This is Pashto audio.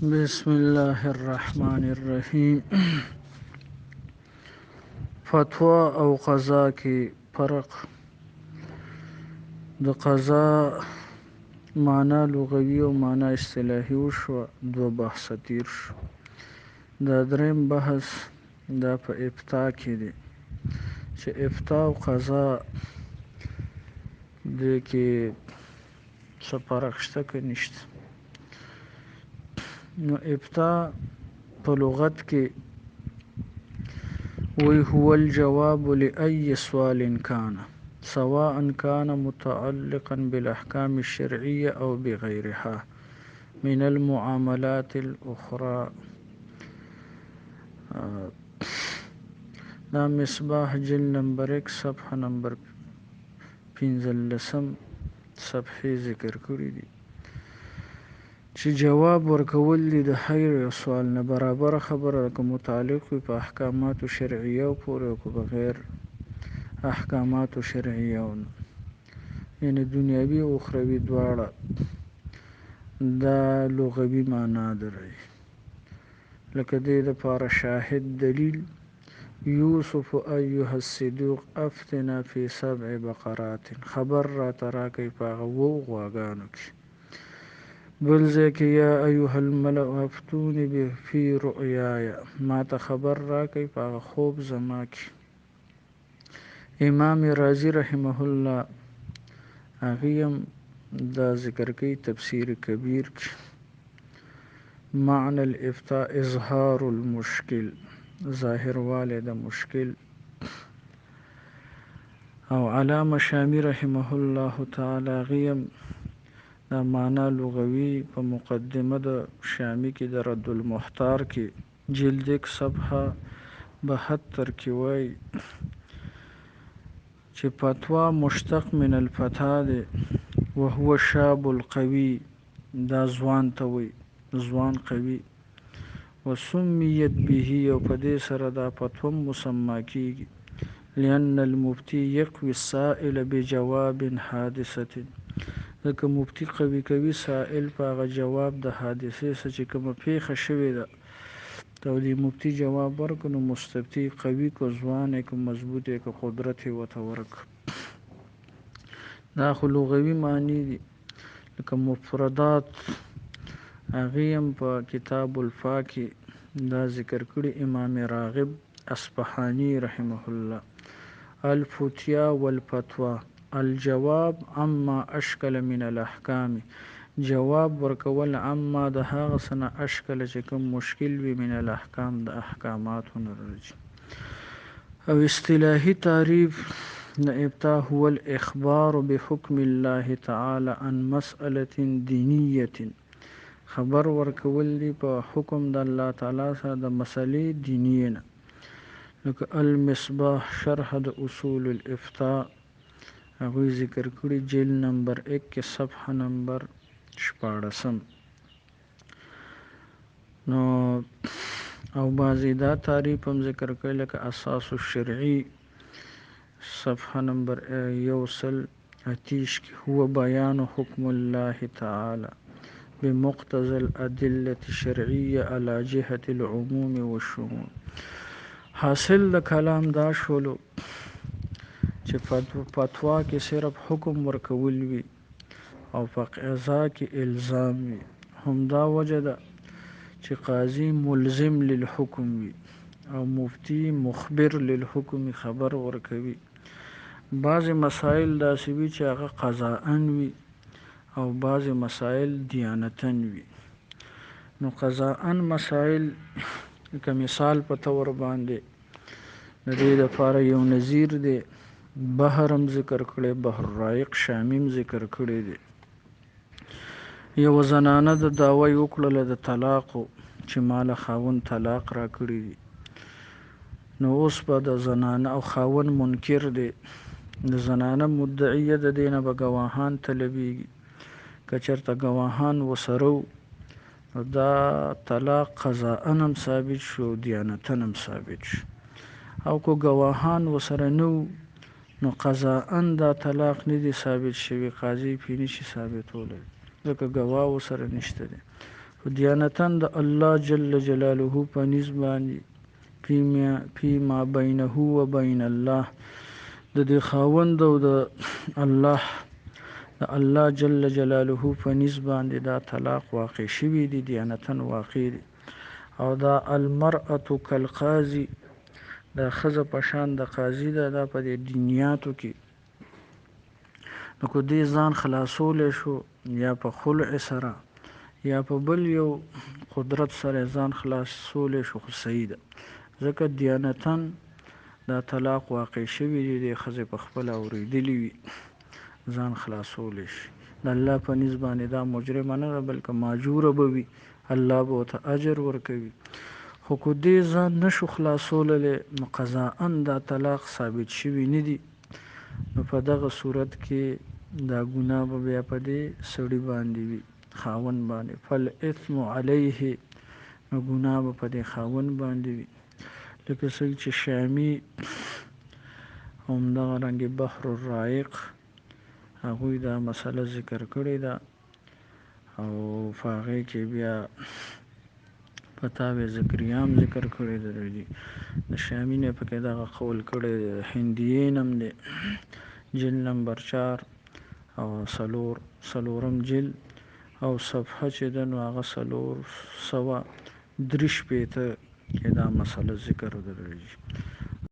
بسم الله الرحمن الرحیم. فتوا او قضا کې فرق. د قضا معنا لغوي او معنا اصطلاحي وشو، دو بحث تیر شو. دا دریم بحث دا په افتا کې دی چې افتا او قضا د کې څه فرق شته که نشته. نو افتا په لغت کې وی هو الجواب لأي سؤال كان سواء كان متعلقا بالأحكام الشرعية أو بغيرها من المعاملات الأخرى. دا مصباح جلد نمبر 1 صفحه نمبر 15 صفحه ذکر کړی دي چې جواب ورکول دي د هر یو سوال نه برابر خبره که متعلق وي په احکاماتو شرعیه پورې او که بغیر احکاماتو شرعیه، یعنی دنیاوي او اخروي دواړه. دا لغوي معنا دري لکه دې دپاره شاهد دلیل یوسف ایها الصدیق افتنا فی 7 بقرات، خبر را تراکی په هغه 7 غواګانو کې. بل ځای کې یا ایها الملأ افتوني فی رؤیایا، ما ته خبر راکئ په هغه خوب زما کې. امام رازی رحمه الله هغه هم دا ذکر کوي تفسیر کبیر کې. معنی الافتاء اظهار المشکل، ظاهر والی د مشکل. او علامه شامی رحمه الله تعالی هغه هم دا معنا لغوي په مقدمه د شامی کې د رد المحتار کې جلد 1 صفحه 72 کې وایي چې فتوا مشتق من الفتح دی وهو شاب القوي، دا ځوان ته وایي، ځوان قوي. وسمیت به، او په دې سره دا فتوا مسما کیږي لأن المفتي يقوي السائل بجواب حادثة، ځکه مفتي قوي کوي سائل په هغه جواب د حادثې څه چې کومه پیښه شوې ده ته دې مفتي جواب ورکړو، نو مستفتي قوي که ځوان یې که مضبوط یې که قدرت یې ورته ورکړو. دا خو لغوي معنی دي. لکه مفردات هغې هم په کتاب الفا کې دا ذکر کړي. امام راغب اصفهاني رحمه الله الفتیا والفتوى الجواب عما اشکل من الاحکام، جواب ورکول عما د هغه څه نه اشکل چې کوم مشکل وي من الاحکام د احکاماتو نه راځي. او اصطلاحي تعریف د ابتاء هو الاخبار بحکم الله تعالی عن مسأله دینیه، خبر ورکول دی په حکم د الله تعالی سره د مسلې دینیه نه. لکه المصباح شرح د اصول الافتاء هغه ذکر کړی جلد نمبر 1 کې صفحه نمبر 14. نو او بعضی دا تعریف هم ذکر کړی لکه اساس الشرعي صفحه نمبر 130 کې هو بیان حکم الله تعالی بمقتضى الأدلة الشرعية على جهة العموم والشمول. حاصل د کلام دا شولو چې فتوا کې صرف حکم ورکول وي او په قضا کې الزام وي. همدا وجه ده چې قاضي ملزم للحکم وي او مفتی مخبر للحکم خبر ورکوي. بعض مسائل داسې وي چې هغه قضاءً وي او بعض مسائل دیانتن وي. نو قضاءً مسائل که مثال په تور باندې د دې لپاره یو نظیر دی بحرم ذکر کړی، بحر رائق شامیم ذکر کړی دی. یو زنانه د دعوی وکړله د طلاقو چې مال خاون طلاق را کړی دی. نو اوس به د زنانه او خاون منکر دی، د زنانه مدعیه د دینه به ګواهان طلبیږي. که چېرته ګواهان وسره نو دا طلاق قضاءً هم ثابت شو، دیانتاً هم ثابت شو. او که ګواهان وسره نه نو قضاءً دا طلاق نه دی ثابت شوی، قاضي پې نشي ثابتولی ځکه ګواه ورسره نشته دی. دیانتن د الله جل جلاله په نسبت باندې فی ما بینه و بین الله د دې خاوند او د الله جل جلاله په نسبت باندې دا طلاق واقع شوی دی دیانتن واقع دی او دا المرأة کالقاضی دا ښځه په شان د قاضي ده دا په دې دنیاتو کې نو که دې ځان خلاصولی شو یا په خلع سره یا په بل یو قدرت سره ځان خلاصولی شو خو صحیح ده ځکه دیانتن دا طلاق واقع شوی دی د ښځې په خپله اورېدلي وي ځان خلاصولی شي د الله په نسبت باندې دا مجرمه نه ده بلکې ماجوره به وي الله به ورته اجر ورکوي خو که دې ځان نشو خلاصولی نو قضاءً دا طلاق ثابت شوي نه دي نو په دغه صورت کې دا ګناه به بیا په دې سړي باندې وي خاوند باندې فالاثم علیه نو ګناه به په دې خاوند باندې وي لکه څنګه چې شامی همدغرنګې بحر الرائق هغوی دا مسله ذکر کړې ده او په هغې کې بیا فتاوی ذکریه هم ذکر کړی دی د شامی نه پکې دغه قول کړی دی هندیې نم دی جلد نمبر 4 او څلورم جلد او صفحه چې ده نو هغه 453 کې دا مسله ذکر دی